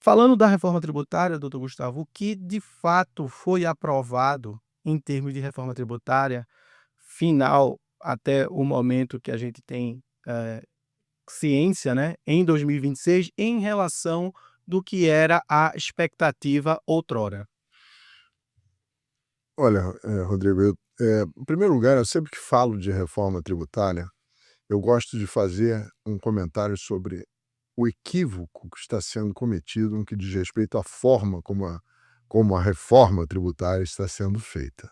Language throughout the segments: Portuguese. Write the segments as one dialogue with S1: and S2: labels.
S1: Falando da reforma tributária, doutor Gustavo, o que de fato foi aprovado em termos de reforma tributária final até o momento que a gente tem, ciência, né, em 2026, em relação do que era a expectativa outrora?
S2: Olha, Rodrigo, em primeiro lugar, eu sempre que falo de reforma tributária, eu gosto de fazer um comentário sobre o equívoco que está sendo cometido no que diz respeito à forma como a reforma tributária está sendo feita.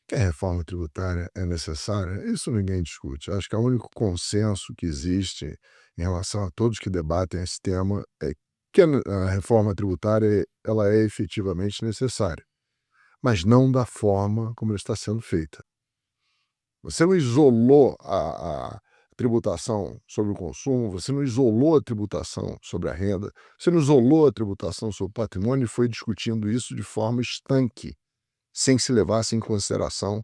S2: Que a reforma tributária é necessária, isso ninguém discute. Acho que é o único consenso que existe em relação a todos que debatem esse tema é que a reforma tributária ela é efetivamente necessária, mas não da forma como ela está sendo feita. Você não isolou a tributação sobre o consumo, você não isolou a tributação sobre a renda, você não isolou a tributação sobre o patrimônio e foi discutindo isso de forma estanque, sem se levasse em consideração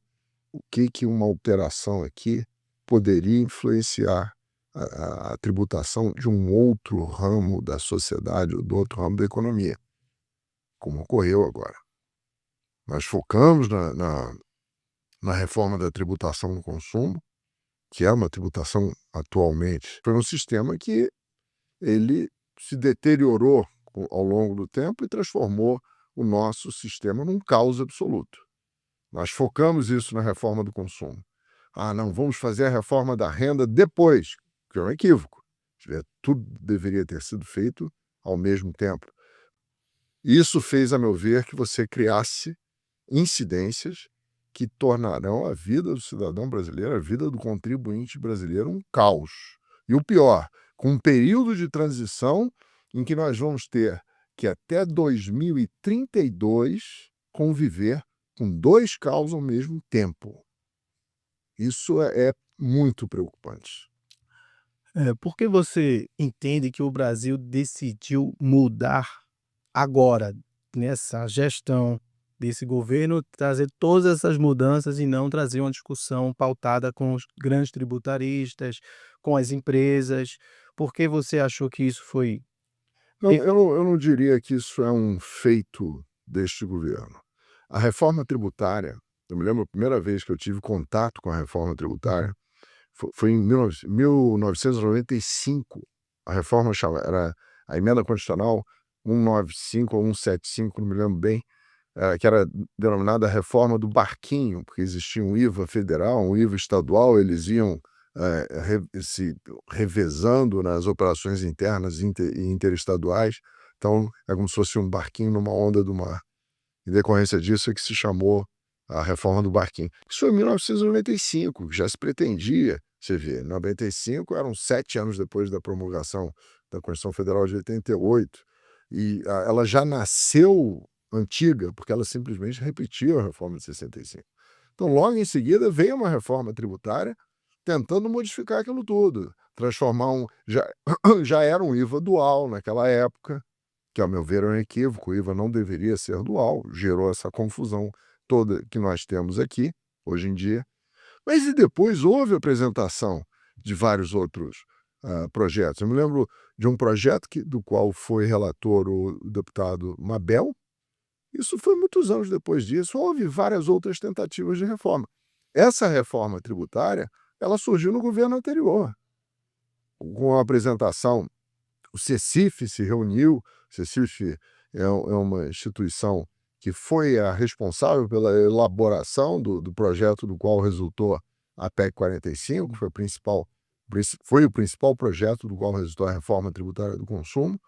S2: o que uma alteração aqui poderia influenciar a tributação de um outro ramo da sociedade ou do outro ramo da economia, como ocorreu agora. Nós focamos na reforma da tributação no consumo, que é uma tributação atualmente, foi um sistema que ele se deteriorou ao longo do tempo e transformou o nosso sistema num caos absoluto. Nós focamos isso na reforma do consumo. Ah, não, vamos fazer a reforma da renda depois, que é um equívoco. Tudo deveria ter sido feito ao mesmo tempo. Isso fez, a meu ver, que você criasse incidências que tornarão a vida do cidadão brasileiro, a vida do contribuinte brasileiro, um caos. E o pior, com um período de transição em que nós vamos ter que até 2032 conviver com dois caos ao mesmo tempo. Isso é muito preocupante.
S1: Por que você entende que o Brasil decidiu mudar agora, nessa gestão desse governo, trazer todas essas mudanças e não trazer uma discussão pautada com os grandes tributaristas, com as empresas? Por que você achou que isso foi
S2: Não, eu não diria que isso é um feito deste governo. A reforma tributária, eu me lembro a primeira vez que eu tive contato com a reforma tributária, foi em 1995. A reforma era a emenda constitucional 195 ou 175, não me lembro bem, que era denominada reforma do barquinho, porque existia um IVA federal, um IVA estadual, eles iam se revezando nas operações internas e interestaduais. Então, é como se fosse um barquinho numa onda do mar. Em decorrência disso é que se chamou a reforma do barquinho. Isso foi em 1995, que já se pretendia, você vê, 95 eram 7 anos depois da promulgação da Constituição Federal de 88, e ela já nasceu antiga, porque ela simplesmente repetiu a reforma de 65. Então, logo em seguida, veio uma reforma tributária tentando modificar aquilo tudo, transformar já era um IVA dual naquela época, que, ao meu ver, é um equívoco. O IVA não deveria ser dual, gerou essa confusão toda que nós temos aqui, hoje em dia. Mas e depois houve a apresentação de vários outros projetos. Eu me lembro de um projeto do qual foi relator o deputado Mabel. Isso foi muitos anos depois disso. Houve várias outras tentativas de reforma. Essa reforma tributária, ela surgiu no governo anterior, com a apresentação. O CECIF se reuniu. O CECIF é uma instituição que foi a responsável pela elaboração do projeto do qual resultou a PEC 45, foi o principal projeto do qual resultou a reforma tributária do consumo.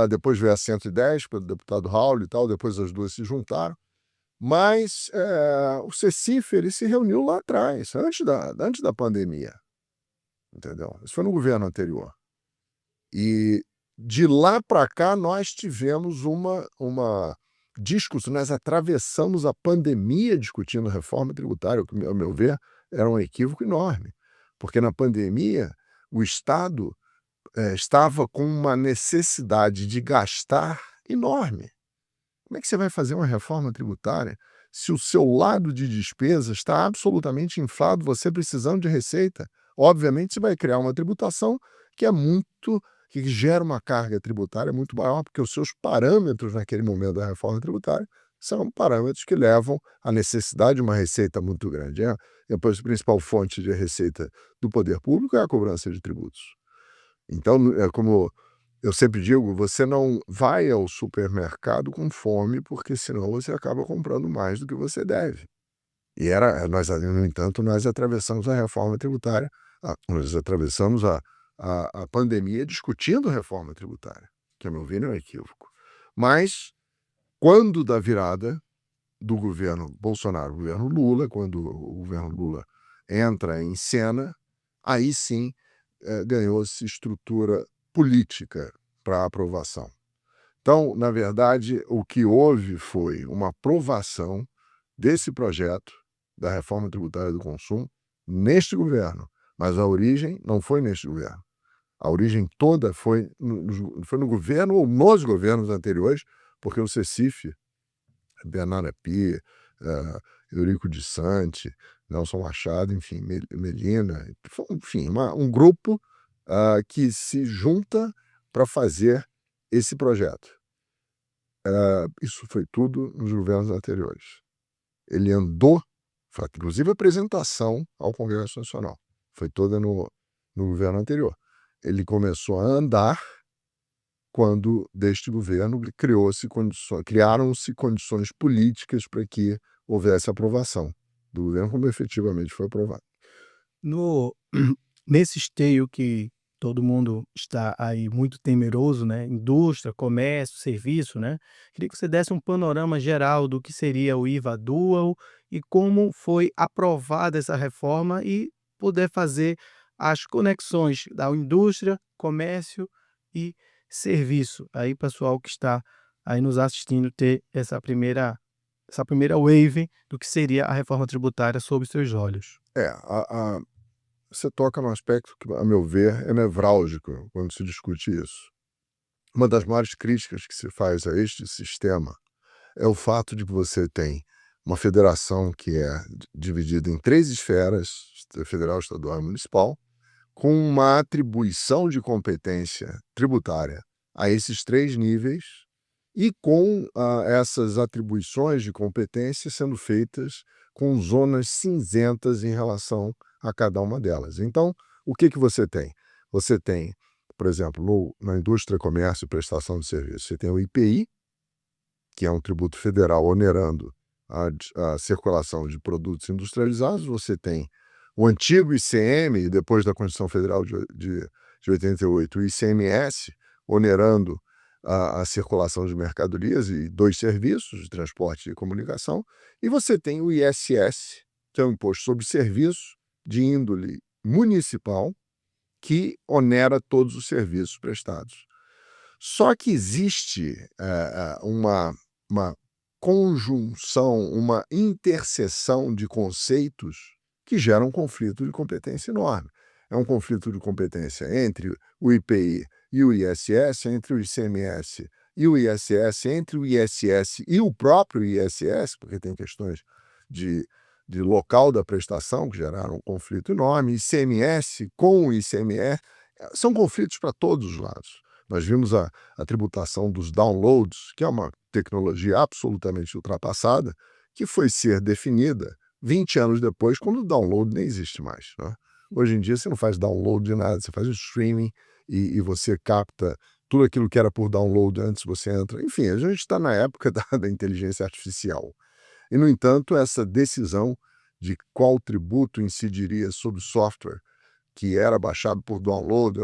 S2: Depois veio a 110, pelo deputado Raul e tal, depois as duas se juntaram. Mas o CECIF ele se reuniu lá atrás, antes da pandemia, entendeu? Isso foi no governo anterior. E de lá para cá nós tivemos uma discussão, nós atravessamos a pandemia discutindo reforma tributária, o que, ao meu ver, era um equívoco enorme, porque na pandemia o Estado estava com uma necessidade de gastar enorme. Como é que você vai fazer uma reforma tributária se o seu lado de despesa está absolutamente inflado, você precisando de receita? Obviamente, você vai criar uma tributação que é muito que gera uma carga tributária muito maior, porque os seus parâmetros naquele momento da reforma tributária são parâmetros que levam à necessidade de uma receita muito grande. Depois, a principal fonte de receita do poder público é a cobrança de tributos. Então, como eu sempre digo, você não vai ao supermercado com fome, porque senão você acaba comprando mais do que você deve. E no entanto, nós atravessamos a reforma tributária, nós atravessamos a pandemia discutindo reforma tributária, que, a meu ver, é um equívoco. Mas, quando da virada do governo Bolsonaro, o governo Lula, quando o governo Lula entra em cena, aí sim ganhou-se estrutura política para aprovação. Então, na verdade, o que houve foi uma aprovação desse projeto da reforma tributária do consumo neste governo, mas a origem não foi neste governo. A origem toda foi no governo ou nos governos anteriores, porque o CECIF, Bernardo Api, Eurico de Sante, Nelson Machado, enfim, Melina, enfim, um grupo que se junta para fazer esse projeto. Isso foi tudo nos governos anteriores. Ele andou, inclusive a apresentação ao Congresso Nacional, foi toda no governo anterior. Ele começou a andar quando, deste governo, criaram-se condições políticas para que houvesse aprovação do governo, como efetivamente foi aprovado.
S1: Nesse esteio que todo mundo está aí muito temeroso, né? Indústria, comércio, serviço, né? Queria que você desse um panorama geral do que seria o IVA Dual e como foi aprovada essa reforma e poder fazer as conexões da indústria, comércio e serviço. Aí, pessoal que está aí nos assistindo, ter essa primeira wave do que seria a reforma tributária sob seus olhos.
S2: Você toca num aspecto que, a meu ver, é nevrálgico quando se discute isso. Uma das maiores críticas que se faz a este sistema é o fato de que você tem uma federação que é dividida em 3 esferas, federal, estadual e municipal, com uma atribuição de competência tributária a esses 3 níveis e com essas atribuições de competência sendo feitas com zonas cinzentas em relação a cada uma delas. Então, o que você tem? Você tem, por exemplo, na indústria, comércio e prestação de serviço, você tem o IPI, que é um tributo federal onerando a circulação de produtos industrializados. Você tem o antigo ICM, depois da Constituição Federal de 88, o ICMS, onerando a circulação de mercadorias e 2 serviços, de transporte e comunicação. E você tem o ISS, que é um imposto sobre serviços de índole municipal, que onera todos os serviços prestados. Só que existe uma conjunção, uma interseção de conceitos que gera um conflito de competência enorme. É um conflito de competência entre o IPI e o ISS, entre o ICMS e o ISS, entre o ISS e o próprio ISS, porque tem questões de local da prestação que geraram um conflito enorme, ICMS com o ICMS, são conflitos para todos os lados. Nós vimos a tributação dos downloads, que é uma tecnologia absolutamente ultrapassada, que foi ser definida 20 anos depois, quando o download nem existe mais, né? Hoje em dia você não faz download de nada, você faz o streaming e você capta tudo aquilo que era por download antes você entra. Enfim, a gente está na época da inteligência artificial. E, no entanto, essa decisão de qual tributo incidiria sobre o software que era baixado por download,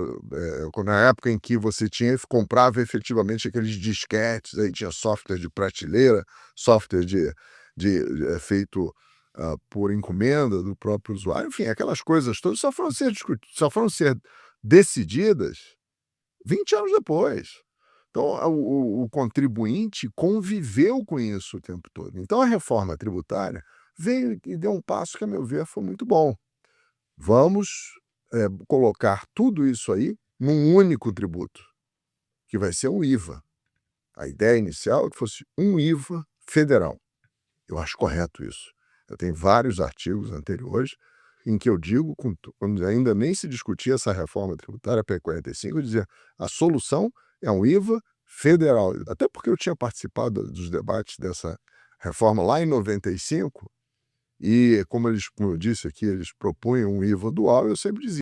S2: na época em que você comprava efetivamente aqueles disquetes, aí tinha software de prateleira, software feito por encomenda do próprio usuário, enfim, aquelas coisas todas só foram ser decididas 20 anos depois. Então, o contribuinte conviveu com isso o tempo todo. Então, a reforma tributária veio e deu um passo que, a meu ver, foi muito bom. Vamos colocar tudo isso aí num único tributo, que vai ser um IVA. A ideia inicial é que fosse um IVA federal. Eu acho correto isso. Eu tenho vários artigos anteriores em que eu digo, quando ainda nem se discutia essa reforma tributária PEC 45, eu dizia, a solução é um IVA federal, até porque eu tinha participado dos debates dessa reforma lá em 95, e como eu disse aqui, eles propunham um IVA dual, eu sempre dizia,